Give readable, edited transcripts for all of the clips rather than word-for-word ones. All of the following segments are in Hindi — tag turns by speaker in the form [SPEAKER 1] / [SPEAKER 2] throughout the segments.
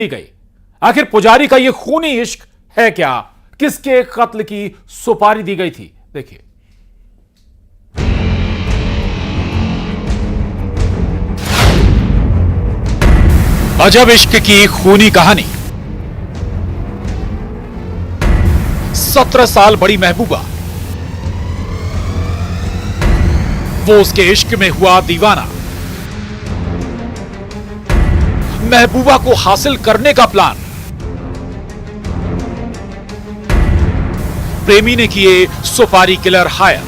[SPEAKER 1] गई। आखिर पुजारी का यह खूनी इश्क है क्या? किसके कत्ल की सुपारी दी गई थी? देखिए। अजब इश्क की खूनी कहानी। 17 साल बड़ी महबूबा, वो उसके इश्क में हुआ दीवाना। महबूबा को हासिल करने का प्लान, प्रेमी ने किए सुपारी किलर हायर।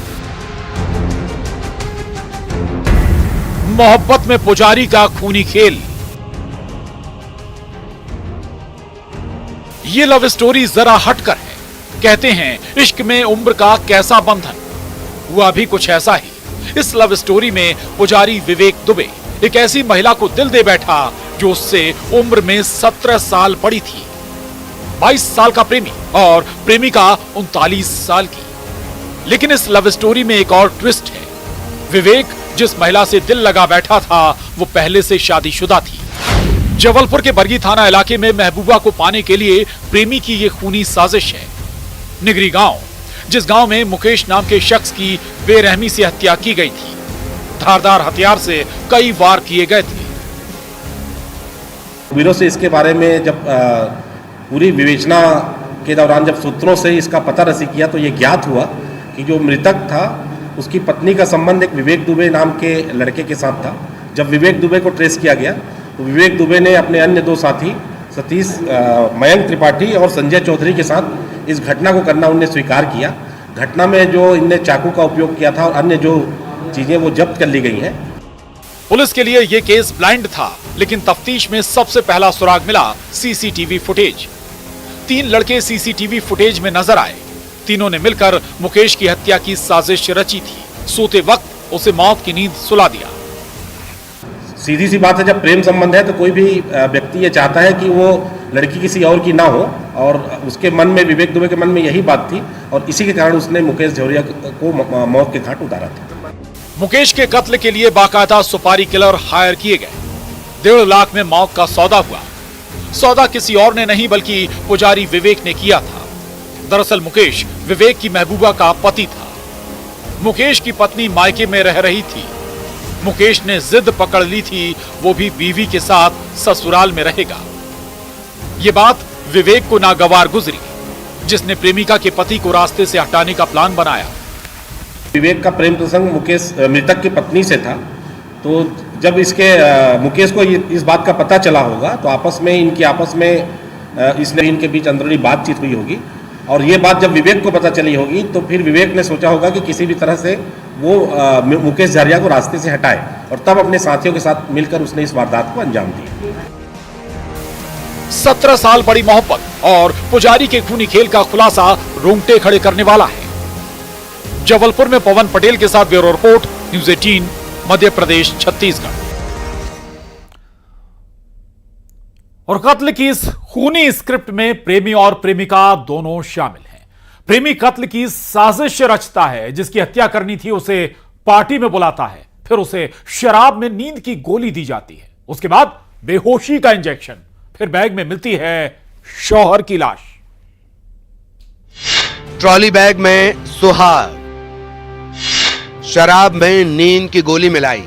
[SPEAKER 1] मोहब्बत में पुजारी का खूनी खेल। ये लव स्टोरी जरा हटकर है। कहते हैं इश्क में उम्र का कैसा बंधन, हुआ भी कुछ ऐसा ही। इस लव स्टोरी में पुजारी विवेक दुबे एक ऐसी महिला को दिल दे बैठा जो उससे उम्र में 17 साल बड़ी थी। 22 साल का प्रेमी और प्रेमिका 39 साल की। लेकिन इस लव स्टोरी में एक और ट्विस्ट है। विवेक जिस महिला से दिल लगा बैठा था वो पहले से शादीशुदा थी। जबलपुर के बरगी थाना इलाके में महबूबा को पाने के लिए प्रेमी की यह खूनी साजिश है। निगरी गांव, जिस गांव में मुकेश नाम के शख्स की बेरहमी से हत्या की गई थी। धारदार हथियार से कई वार किए गए थे।
[SPEAKER 2] ब्यूरो से इसके बारे में जब पूरी विवेचना के दौरान जब सूत्रों से इसका पता रसी किया तो ये ज्ञात हुआ कि जो मृतक था उसकी पत्नी का संबंध एक विवेक दुबे नाम के लड़के के साथ था। जब विवेक दुबे को ट्रेस किया गया तो विवेक दुबे ने अपने अन्य दो साथी सतीश मयंक त्रिपाठी और संजय चौधरी के साथ इस घटना को करना उन्हें स्वीकार किया। घटना में जो इनने चाकू का उपयोग किया था और अन्य जो चीजें वो जब्त कर ली गई हैं।
[SPEAKER 1] पुलिस के लिए यह केस ब्लाइंड था, लेकिन तफ्तीश में सबसे पहला सुराग मिला सीसीटीवी फुटेज। 3 लड़के सीसीटीवी फुटेज में नजर आए। तीनों ने मिलकर मुकेश की हत्या की साजिश रची थी। सोते वक्त उसे मौत की नींद सुला दिया।
[SPEAKER 2] सीधी सी बात है, जब प्रेम संबंध है तो कोई भी व्यक्ति ये चाहता है कि वो लड़की किसी और की ना हो, और उसके मन में, विवेक दुबे के मन में यही बात थी और इसी के कारण उसने मुकेश झौरिया को मौत के घाट उतारा था।
[SPEAKER 1] मुकेश के कत्ल के लिए बाकायदा सुपारी किलर हायर किए गए। 1.5 लाख में मौत का सौदा हुआ। सौदा किसी और ने नहीं बल्कि पुजारी विवेक ने किया था। दरअसल मुकेश विवेक की महबूबा का पति था। मुकेश की पत्नी मायके में रह रही थी। मुकेश ने जिद पकड़ ली थी, वो भी बीवी के साथ ससुराल में रहेगा। ये बात विवेक को नागवार गुजरी, जिसने प्रेमिका के पति को रास्ते से हटाने का प्लान बनाया।
[SPEAKER 2] विवेक का प्रेम प्रसंग मुकेश मृतक की पत्नी से था, तो जब इसके मुकेश को इस बात का पता चला होगा तो आपस में इनके बीच अंदरूनी बातचीत हुई होगी, और ये बात जब विवेक को पता चली होगी तो फिर विवेक ने सोचा होगा कि किसी भी तरह से वो मुकेश झरिया को रास्ते से हटाए, और तब अपने साथियों के साथ मिलकर उसने इस वारदात को अंजाम दिया।
[SPEAKER 1] 17 साल बड़ी मोहब्बत और पुजारी के खूनी खेल का खुलासा रोंगटे खड़े करने वाला है। जबलपुर में पवन पटेल के साथ bureau report, news 18, Madhya Pradesh, Chhattisgarh. और कत्ल की इस खूनी स्क्रिप्ट में प्रेमी और प्रेमिका दोनों शामिल हैं। प्रेमी कत्ल की साजिश रचता है। जिसकी हत्या करनी थी उसे पार्टी में बुलाता है, फिर उसे शराब में नींद की गोली दी जाती है। उसके बाद बेहोशी का इंजेक्शन, फिर बैग में मिलती है शौहर की लाश।
[SPEAKER 3] ट्रॉली बैग में सुहाग, शराब में नींद की गोली मिलाई,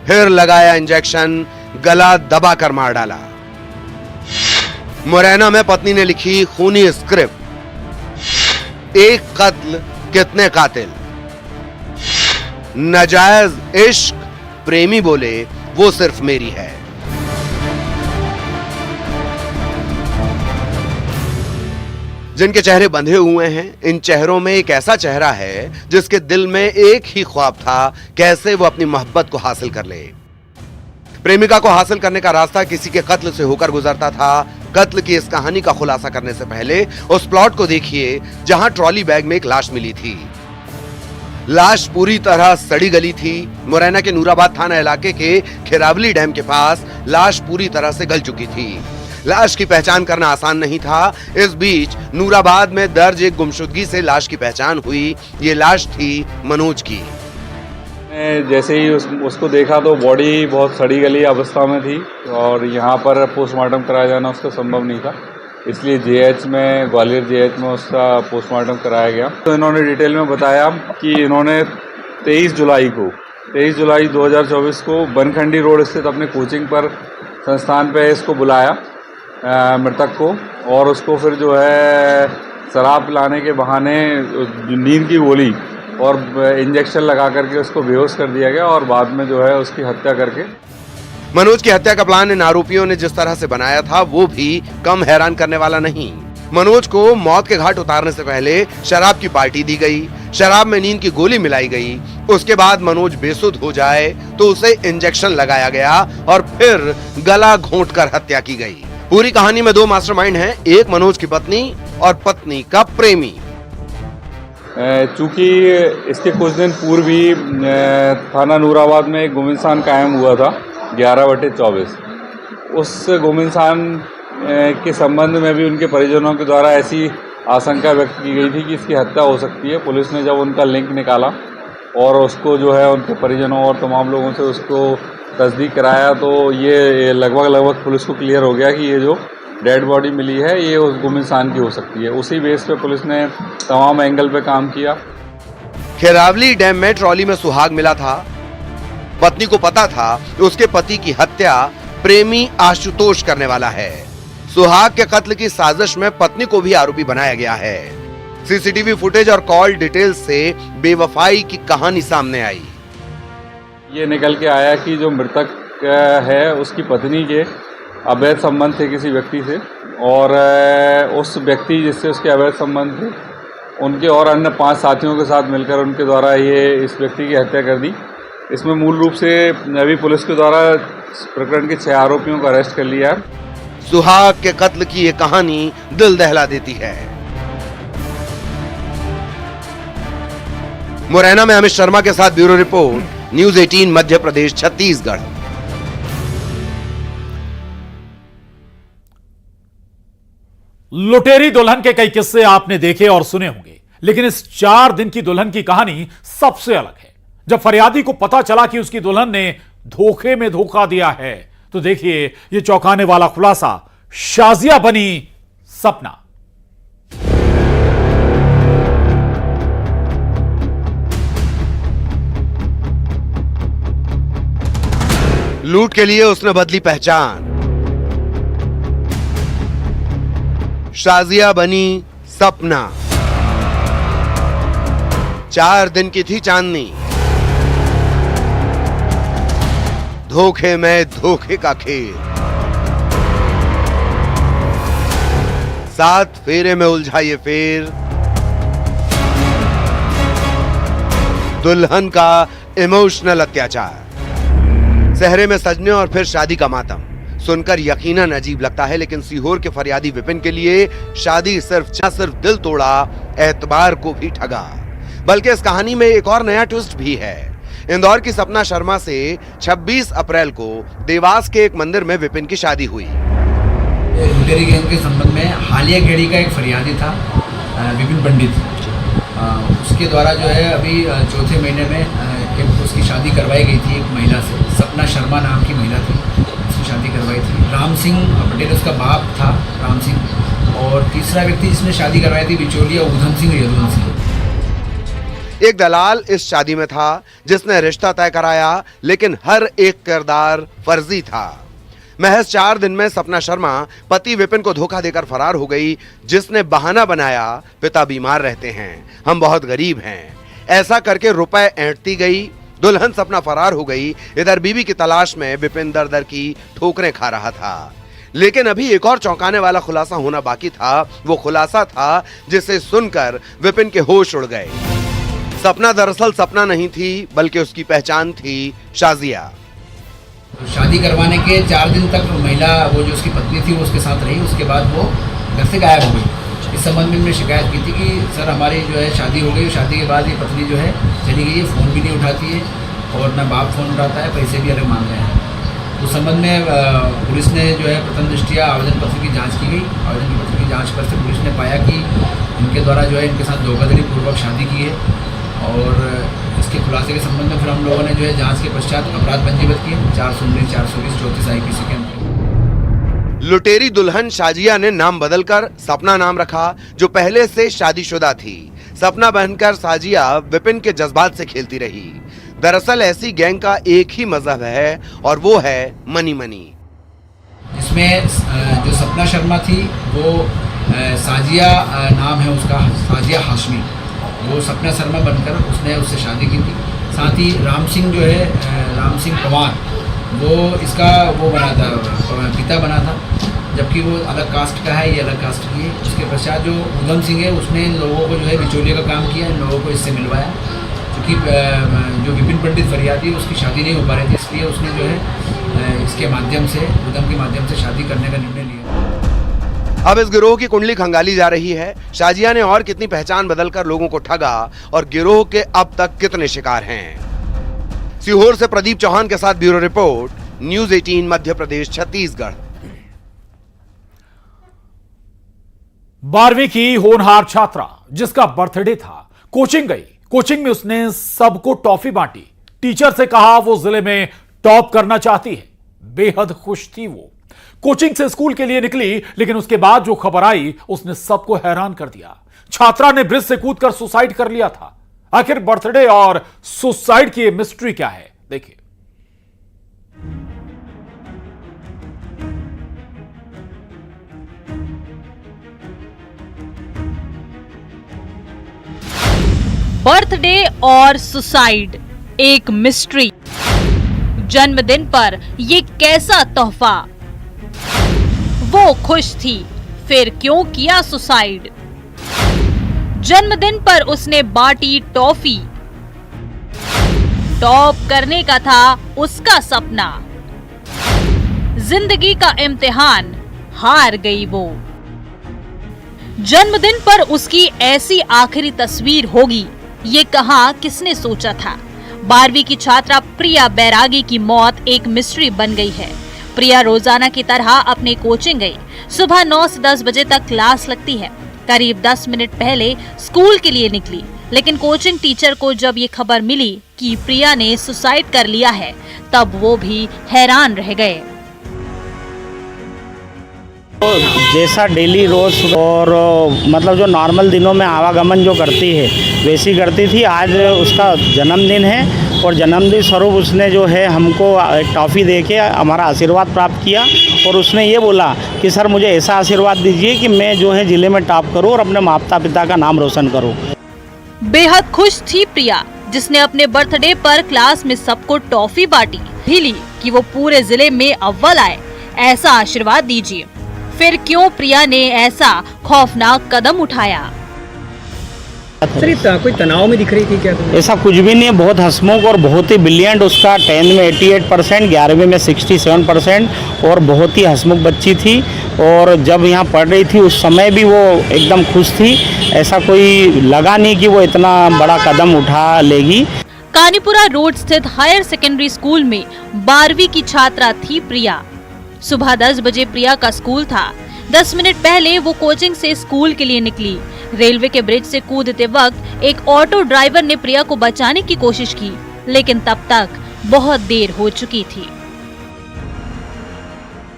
[SPEAKER 3] फिर लगाया इंजेक्शन, गला दबाकर मार डाला। मुरैना में पत्नी ने लिखी खूनी स्क्रिप्ट। एक कत्ल कितने कातिल। नाजायज इश्क, प्रेमी बोले वो सिर्फ मेरी है। जिनके चेहरे बंधे हुए हैं, इन चेहरों में एक ऐसा चेहरा है जिसके दिल में एक ही ख्वाब था, कैसे वो अपनी मोहब्बत को हासिल कर ले। प्रेमिका को हासिल करने का रास्ता किसी के कत्ल से होकर गुजरता था। कत्ल की इस कहानी का खुलासा करने से पहले उस प्लॉट को देखिए जहां ट्रॉली बैग में एक लाश मिली थी। लाश पूरी तरह सड़ी गली थी। मुरैना के नूराबाद थाना इलाके के खिरावली डैम के पास लाश पूरी तरह से गल चुकी थी। लाश की पहचान करना आसान नहीं था। इस बीच नूराबाद में दर्ज एक गुमशुदगी से लाश की पहचान हुई। ये लाश थी मनोज की।
[SPEAKER 4] मैंने जैसे ही उसको देखा तो बॉडी बहुत सड़ी गली अवस्था में थी और यहाँ पर पोस्टमार्टम कराया जाना उसका संभव नहीं था, इसलिए जेएच में, ग्वालियर जेएच में उसका पोस्टमार्टम कराया गया। तो इन्होंने डिटेल में बताया कि इन्होंने 23 जुलाई 2024 को बनखंडी रोड स्थित अपने कोचिंग पर संस्थान पे इसको बुलाया, मृतक को, और उसको फिर जो है शराब पिलाने के बहाने नींद की गोली और इंजेक्शन लगा करके उसको बेहोश कर दिया गया और बाद में जो है उसकी हत्या करके।
[SPEAKER 3] मनोज की हत्या का प्लान इन आरोपियों ने जिस तरह से बनाया था वो भी कम हैरान करने वाला नहीं। मनोज को मौत के घाट उतारने से पहले शराब की पार्टी दी गई, शराब में नींद की गोली मिलाई गई, उसके बाद मनोज बेसुध हो जाए तो उसे इंजेक्शन लगाया गया और फिर गला घोंटकर हत्या की गई। पूरी कहानी में दो मास्टरमाइंड हैं, एक मनोज की पत्नी और पत्नी का प्रेमी।
[SPEAKER 4] चूंकि इसके कुछ दिन पूर्व ही थाना नूराबाद में एक गुमिनसान कायम हुआ था 11/24। उस गुमिनसान के संबंध में भी उनके परिजनों के द्वारा ऐसी आशंका व्यक्त की गई थी कि इसकी हत्या हो सकती है। पुलिस ने जब उनका लिंक निकाला और उसको जो है उनके परिजनों और तमाम लोगों से उसको तस्दीक कराया तो ये लगभग पुलिस को क्लियर हो गया कि ये जो डेड बॉडी मिली है ये उस गुमिनसान की हो सकती है। उसी बेस पे पुलिस ने तमाम एंगल पे काम किया।
[SPEAKER 3] खैरावली डैम में ट्रॉली में सुहाग मिला था। पत्नी को पता था कि उसके पति की हत्या प्रेमी आशुतोष करने वाला है। सुहाग के कत्ल की साजिश में पत्नी को भी आरोपी बनाया गया है। सीसीटीवी फुटेज और कॉल डिटेल से बेवफाई की कहानी सामने आई।
[SPEAKER 4] ये निकल के आया कि जो मृतक है उसकी पत्नी के अवैध संबंध थे किसी व्यक्ति से, और उस व्यक्ति जिससे उसके अवैध संबंध थे उनके और अन्य 5 साथियों के साथ मिलकर उनके द्वारा ये इस व्यक्ति की हत्या कर दी। इसमें मूल रूप से अभी पुलिस के द्वारा प्रकरण के 6 आरोपियों को अरेस्ट कर लिया है।
[SPEAKER 3] सुहाग के कत्ल की ये कहानी दिल दहला देती है। मुरैना में अमित शर्मा के साथ bureau report, news 18 Madhya Pradesh Chhattisgarh.
[SPEAKER 1] लुटेरी दुल्हन के कई किस्से आपने देखे और सुने होंगे, लेकिन इस 4 दिन की दुल्हन की कहानी सबसे अलग है। जब फरियादी को पता चला कि उसकी दुल्हन ने धोखे में धोखा दिया है तो देखिए ये चौंकाने वाला खुलासा। शाजिया बनी सपना।
[SPEAKER 3] लूट के लिए उसने बदली पहचान। शाजिया बनी सपना। 4 दिन की थी चांदनी। धोखे में धोखे का खेल। 7 फेरे में उलझा ये फेर। दुल्हन का इमोशनल अत्याचार। सहरे में सजने और फिर शादी का मातम। सुनकर यकीनन अजीब लगता है, लेकिन सीहोर के फरियादी विपिन के लिए शादी सिर्फ दिल तोड़ा, एतबार को भी ठगा। बल्कि इस कहानी में एक और नया ट्विस्ट भी है। इंदौर की सपना शर्मा से 26 अप्रैल को देवास के एक मंदिर में विपिन की शादी हुई।
[SPEAKER 5] लुटेरी गैंग के संबंध में हालिया खेड़ी का एक फरियादी था विपिन पंडित, उसके द्वारा जो है अभी 4थे महीने में एक उसकी शादी करवाई गई थी एक महिला से। सपना शर्मा नाम की महिला थी, उसकी शादी करवाई थी। राम सिंह पटेल उसका बाप था, राम सिंह। और तीसरा व्यक्ति जिसने शादी करवाई थी बिचौलिया उधम सिंह यदुवंत सिंह।
[SPEAKER 3] एक दलाल इस शादी में था जिसने रिश्ता तय कराया, लेकिन हर एक किरदार फर्जी था। महज 4 दिन में सपना शर्मा पति विपिन को धोखा देकर फरार हो गई, जिसने बहाना बनाया पिता बीमार रहते हैं, हम बहुत गरीब हैं। ऐसा करके रुपए ऐंठती गई। दुल्हन सपना फरार हो गई। इधर बीवी की तलाश में विपिन दर दर की ठोकरें खा रहा था। लेकिन अभी एक और चौंकाने वाला खुलासा होना बाकी था। वो खुलासा था जिसे सुनकर विपिन के होश उड़ गए। सपना दरअसल सपना नहीं थी, बल्कि उसकी पहचान थी शाजिया।
[SPEAKER 5] तो शादी करवाने के 4 दिन तक महिला, वो जो उसकी पत्नी थी, वो उसके साथ रही। उसके बाद वो घर से गायब हो गई। इस संबंध में हमने शिकायत की थी कि सर हमारी जो है शादी हो गई, शादी के बाद ये पत्नी जो है चली गई है, फ़ोन भी नहीं उठाती है और ना बाप फ़ोन उठाता है, पैसे भी अलग मांग रहे हैं। उस संबंध में पुलिस ने जो है प्रथम दृष्टया आवेदन पत्र की जांच की गई। आवेदन पत्र की जांच पर से पुलिस ने पाया कि इनके द्वारा जो है इनके साथ धोखाधड़ी पूर्वक शादी की है और इसके खुलासे के संबंध में फिर हम लोगों ने जो है जांच के पश्चात अपराध पंजीबद्ध किए 419, 420, 34 IPC के अंतर्गत।
[SPEAKER 3] लुटेरी दुल्हन शाजिया ने नाम बदलकर सपना नाम रखा, जो पहले से शादीशुदा थी। सपना बनकर शाजिया विपिन के जज्बात से खेलती रही। दरअसल ऐसी गैंग का एक ही मजहब है और वो है मनी मनी।
[SPEAKER 5] इसमें जो सपना शर्मा थी वो साजिया नाम है उसका, साजिया हाशमी, वो सपना शर्मा बनकर उसने उससे शादी की थी। साथ ही राम सिंह जो है, राम सिंह पवार, वो इसका वो बना था, पिता बना था, जबकि वो अलग कास्ट का है, ये अलग कास्ट की है। उसके पश्चात जो उधम सिंह है उसने इन लोगों को जो है बिचौलिए का काम किया, इन लोगों को इससे मिलवाया। क्योंकि जो विपिन पंडित फरियादी उसकी शादी नहीं हो पा रही थी, इसलिए उसने जो है इसके माध्यम से, उधम के माध्यम से शादी करने का निर्णय लिया।
[SPEAKER 3] अब इस गिरोह की कुंडली खंगाली जा रही है। शाजिया ने और कितनी पहचान बदलकर लोगों को ठगा और गिरोह के अब तक कितने शिकार हैं। सीहोर से प्रदीप चौहान के साथ bureau report, news 18 Madhya Pradesh Chhattisgarh.
[SPEAKER 1] 12वीं की होनहार छात्रा जिसका बर्थडे था, कोचिंग गई। कोचिंग में उसने सबको टॉफी बांटी। टीचर से कहा वो जिले में टॉप करना चाहती है। बेहद खुश थी वो। कोचिंग से स्कूल के लिए निकली, लेकिन उसके बाद जो खबर आई उसने सबको हैरान कर दिया। छात्रा ने ब्रिज से कूदकर सुसाइड कर लिया था। आखिर बर्थडे और सुसाइड की मिस्ट्री क्या है, देखिए।
[SPEAKER 6] बर्थडे और सुसाइड एक मिस्ट्री। जन्मदिन पर ये कैसा तोहफा। वो खुश थी, फिर क्यों किया सुसाइड। जन्मदिन पर उसने बांटी टॉफी। टॉप करने का था उसका सपना। जिंदगी का इम्तिहान हार गई वो। जन्मदिन पर उसकी ऐसी आखिरी तस्वीर होगी, ये कहां किसने सोचा था। 12वीं की छात्रा प्रिया बैरागी की मौत एक मिस्ट्री बन गई है। प्रिया रोजाना की तरह अपने कोचिंग गई। सुबह 9 से 10 बजे तक क्लास लगती है। करीब 10 मिनट पहले स्कूल के लिए निकली, लेकिन कोचिंग टीचर को जब ये खबर मिली कि प्रिया ने सुसाइड कर लिया है, तब वो भी हैरान रह गए।
[SPEAKER 7] जैसा डेली रोज और मतलब जो नॉर्मल दिनों में आवागमन जो करती है वैसी करती थी। आज उसका जन्मदिन है और जन्मदिन स्वरूप उसने जो है हमको एक टॉफ़ी दे के हमारा आशीर्वाद प्राप्त किया और उसने ये बोला कि सर मुझे ऐसा आशीर्वाद दीजिए कि मैं जो है ज़िले में टॉप करूँ और अपने माता पिता का नाम रोशन करूँ।
[SPEAKER 6] बेहद खुश थी प्रिया, जिसने अपने बर्थडे पर क्लास में सबको टॉफी बांटी। ली कि वो पूरे जिले में अव्वल आए, ऐसा आशीर्वाद दीजिए। फिर क्यों प्रिया ने ऐसा खौफनाक कदम उठाया।
[SPEAKER 8] सर कोई तनाव में दिख रही थी क्या तुम्हें?
[SPEAKER 7] ऐसा कुछ भी नहीं है, बहुत हंसमुख और बहुत ही ब्रिलियंट। उसका 10th में 88%, 11वीं में 67% और बहुत ही हंसमुख बच्ची थी। और जब यहाँ पढ़ रही थी उस समय भी वो एकदम खुश थी। ऐसा कोई लगा नहीं कि वो इतना बड़ा कदम उठा लेगी।
[SPEAKER 6] कानीपुरा रोड स्थित हायर सेकेंडरी स्कूल में 12वीं की छात्रा थी प्रिया। सुबह 10 बजे प्रिया का स्कूल था। 10 मिनट पहले वो कोचिंग से स्कूल के लिए निकली। रेलवे के ब्रिज से कूदते वक्त एक ऑटो ड्राइवर ने प्रिया को बचाने की कोशिश की, लेकिन तब तक बहुत देर हो चुकी थी।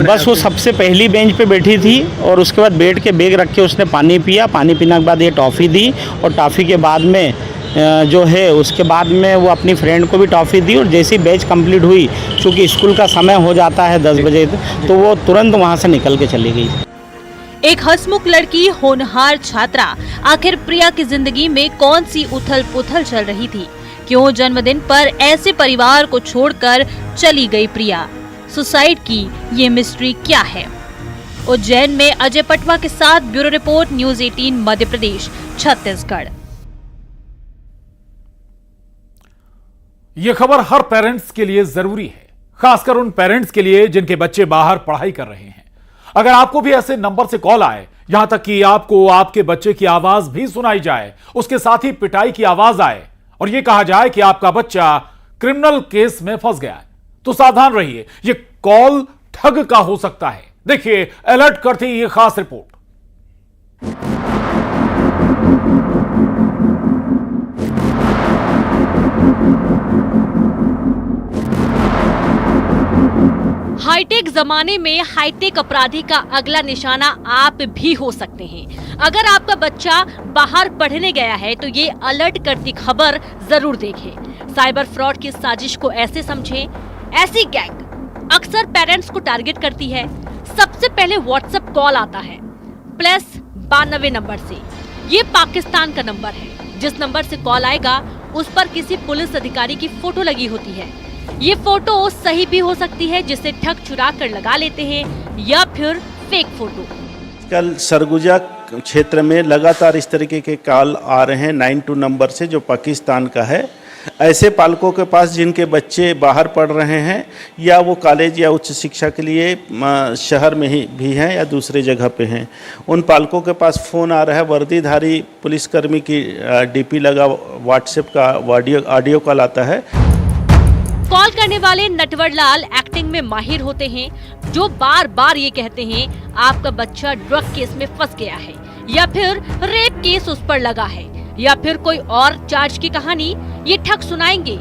[SPEAKER 7] बस वो सबसे पहली बेंच पे बैठी थी और उसके बाद बैठ के बैग रख के उसने पानी पिया। पानी पीने के बाद ये टॉफ़ी दी और टॉफ़ी के बाद में जो है उसके बाद में वो अपनी फ्रेंड को भी टॉफ़ी दी। और जैसी बैच कंप्लीट हुई, चूँकि स्कूल का समय हो जाता है 10 बजे, तो वो तुरंत वहाँ से निकल के चली गई।
[SPEAKER 6] एक हंसमुख लड़की, होनहार छात्रा, आखिर प्रिया की जिंदगी में कौन सी उथल पुथल चल रही थी। क्यों जन्मदिन पर ऐसे परिवार को छोड़कर चली गई प्रिया। सुसाइड की ये मिस्ट्री क्या है। उज्जैन में अजय पटवा के साथ bureau report, news 18 Madhya Pradesh Chhattisgarh.
[SPEAKER 1] यह खबर हर पेरेंट्स के लिए जरूरी है, खासकर उन पेरेंट्स के लिए जिनके बच्चे बाहर पढ़ाई कर रहे हैं। अगर आपको भी ऐसे नंबर से कॉल आए, यहां तक कि आपको आपके बच्चे की आवाज भी सुनाई जाए, उसके साथ ही पिटाई की आवाज आए और यह कहा जाए कि आपका बच्चा क्रिमिनल केस में फंस गया है, तो सावधान रहिए, यह कॉल ठग का हो सकता है। देखिए अलर्ट करती यह खास रिपोर्ट।
[SPEAKER 6] हाईटेक जमाने में हाईटेक अपराधी का अगला निशाना आप भी हो सकते हैं। अगर आपका बच्चा बाहर पढ़ने गया है तो ये अलर्ट करती खबर जरूर देखें। साइबर फ्रॉड की साजिश को ऐसे समझें, ऐसी गैंग अक्सर पेरेंट्स को टारगेट करती है। सबसे पहले व्हाट्सएप कॉल आता है +92 नंबर से। ये पाकिस्तान का नंबर है। जिस नंबर से कॉल आएगा उस पर किसी पुलिस अधिकारी की फोटो लगी होती है। ये फोटो सही भी हो सकती है जिसे ठग चुरा कर लगा लेते हैं, या फिर फेक फोटो।
[SPEAKER 9] कल सरगुजा क्षेत्र में लगातार इस तरीके के कॉल आ रहे हैं 92 नंबर से, जो पाकिस्तान का है। ऐसे पालकों के पास जिनके बच्चे बाहर पढ़ रहे हैं या वो कॉलेज या उच्च शिक्षा के लिए शहर में ही भी हैं या दूसरे जगह पे हैं, उन पालकों के पास फ़ोन आ रहा है। वर्दीधारी पुलिसकर्मी की डीपी लगा व्हाट्सएप का ऑडियो कॉल आता है।
[SPEAKER 6] कॉल करने वाले नटवरलाल एक्टिंग में माहिर होते हैं, जो बार बार ये कहते हैं आपका बच्चा ड्रग केस में फंस गया है, या फिर रेप केस उस पर लगा है, या फिर कोई और चार्ज की कहानी ये ठग सुनाएंगे।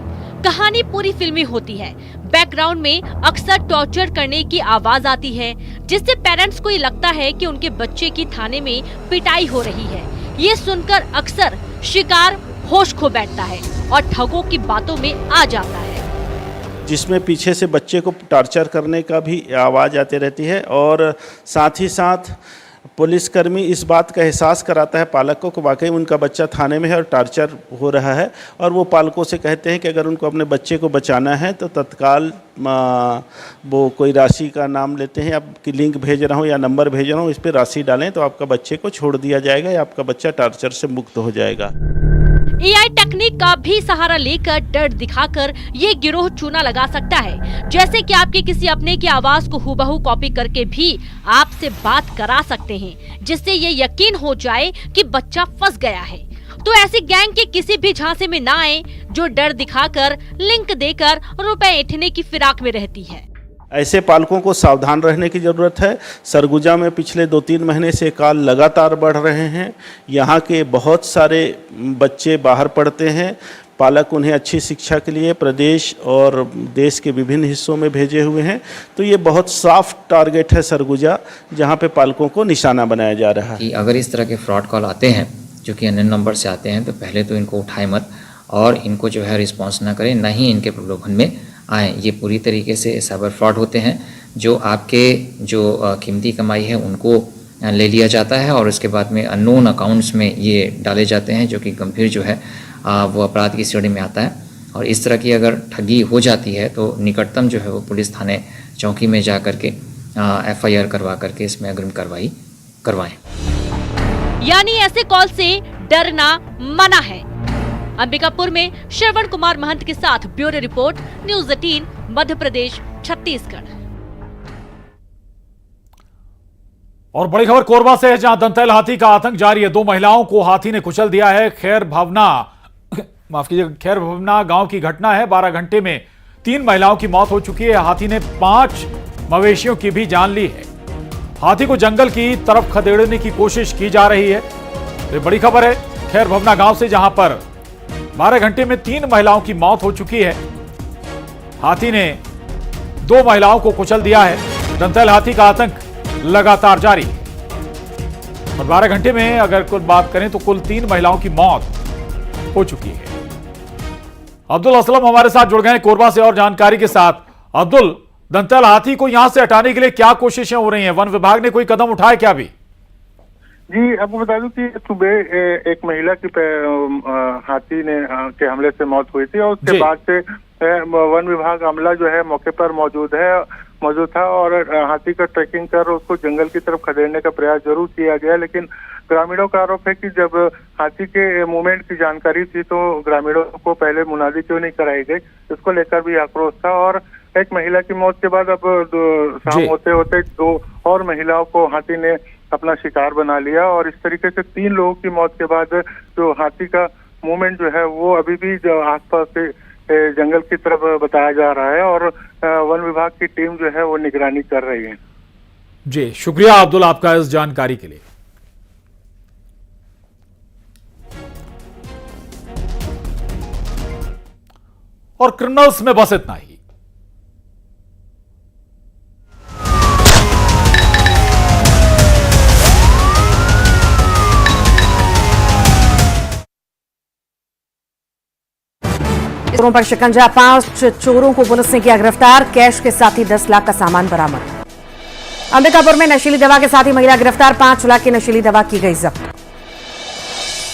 [SPEAKER 6] कहानी पूरी फिल्मी होती है। बैकग्राउंड में अक्सर टॉर्चर करने की आवाज आती है, जिससे पेरेंट्स को ये लगता है कि उनके बच्चे की थाने में पिटाई हो रही है। ये सुनकर अक्सर शिकार होश खो बैठता है और ठगों की बातों में आ जाता है,
[SPEAKER 9] जिसमें पीछे से बच्चे को टॉर्चर करने का भी आवाज़ आती रहती है। और साथ ही साथ पुलिसकर्मी इस बात का एहसास कराता है पालकों को वाकई उनका बच्चा थाने में है और टॉर्चर हो रहा है, और वो पालकों से कहते हैं कि अगर उनको अपने बच्चे को बचाना है तो तत्काल वो कोई राशि का नाम लेते हैं, आपकी लिंक भेज रहा हूँ या नंबर भेज रहा हूँ, इस पर राशि डालें तो आपका बच्चे को छोड़ दिया जाएगा या आपका बच्चा टॉर्चर से मुक्त हो जाएगा।
[SPEAKER 6] AI टेक्निक का भी सहारा लेकर डर दिखाकर ये गिरोह चूना लगा सकता है। जैसे कि आपके किसी अपने की आवाज को हूबहू कॉपी करके भी आपसे बात करा सकते हैं, जिससे ये यकीन हो जाए कि बच्चा फंस गया है। तो ऐसी गैंग के किसी भी झांसे में ना आए जो डर दिखाकर लिंक देकर रुपए ऐंठने की फिराक में रहती है।
[SPEAKER 9] ऐसे पालकों को सावधान रहने की ज़रूरत है। सरगुजा में पिछले 2-3 महीने से कॉल लगातार बढ़ रहे हैं। यहाँ के बहुत सारे बच्चे बाहर पढ़ते हैं। पालक उन्हें अच्छी शिक्षा के लिए प्रदेश और देश के विभिन्न हिस्सों में भेजे हुए हैं। तो ये बहुत सॉफ्ट टारगेट है सरगुजा, जहाँ पे पालकों को निशाना बनाया जा रहा है।
[SPEAKER 10] कि अगर इस तरह के फ्रॉड कॉल आते हैं जो कि अननोन नंबर से आते हैं, तो पहले तो इनको उठाए मत और इनको जो है रिस्पॉन्स ना करें, ना ही इनके प्रलोभन में आए। ये पूरी तरीके से साइबर फ्रॉड होते हैं, जो आपके जो कीमती कमाई है उनको ले लिया जाता है और उसके बाद में अननोन अकाउंट्स में ये डाले जाते हैं, जो कि गंभीर जो है वो अपराध की श्रेणी में आता है। और इस तरह की अगर ठगी हो जाती है तो निकटतम जो है वो पुलिस थाने चौकी में जा करके FIR करवा करके इसमें अग्रिम कार्रवाई करवाएं।
[SPEAKER 6] यानी ऐसे कॉल से डरना मना है। अंबिकापुर में श्रवण कुमार महंत के साथ bureau report, news 18 Madhya Pradesh Chhattisgarh.
[SPEAKER 1] और बड़ी खबर कोरबा से है, जहां दंतैल हाथी का आतंक जारी है। 2 महिलाओं को हाथी ने कुचल दिया है। खैर भवना गांव की घटना है। 12 घंटे में 3 महिलाओं की मौत हो चुकी है। हाथी ने 5 मवेशियों की भी जान ली है। हाथी को जंगल की तरफ खदेड़ने की कोशिश की जा रही है। ये बड़ी खबर है खैर भवना गांव से, जहां पर 12 घंटे में 3 महिलाओं की मौत हो चुकी है। हाथी ने 2 महिलाओं को कुचल दिया है। दंतैल हाथी का आतंक लगातार जारी है और 12 घंटे में अगर कुल बात करें तो कुल 3 महिलाओं की मौत हो चुकी है। अब्दुल असलम हमारे साथ जुड़ गए हैं कोरबा से और जानकारी के साथ। अब्दुल, दंतैल हाथी को यहां से हटाने के लिए क्या कोशिशें हो रही हैं? वन विभाग ने कोई कदम उठाया क्या अभी?
[SPEAKER 11] जी, आपको बता दूं कि सुबह एक महिला की हाथी ने के हमले से मौत हुई थी और उसके बाद से वन विभाग अमला जो है मौके पर मौजूद था और हाथी का ट्रैकिंग कर उसको जंगल की तरफ खदेड़ने का प्रयास जरूर किया गया। लेकिन ग्रामीणों का आरोप है कि जब हाथी के मूवमेंट की जानकारी थी तो ग्रामीणों को पहले मुनादी क्यों नहीं कराई गई, इसको लेकर भी आक्रोश था। और एक महिला की मौत के बाद अब शाम होते होते 2 और महिलाओं को हाथी ने अपना शिकार बना लिया और इस तरीके से 3 लोगों की मौत के बाद जो हाथी का मूवमेंट जो है वो अभी भी जो आसपास के जंगल की तरफ बताया जा रहा है और वन विभाग की टीम जो है वो निगरानी कर रही है।
[SPEAKER 1] जी, शुक्रिया अब्दुल आपका इस जानकारी के लिए। और क्रिमिनल्स में बस इतना ही।
[SPEAKER 12] चोरों पर शिकंजा, 5 चोरों को पुलिस ने किया गिरफ्तार, कैश के साथ ही 10 लाख का सामान बरामद। अंबिकापुर में नशीली दवा के साथ ही महिला गिरफ्तार, 5 लाख की नशीली दवा की गई जब्त।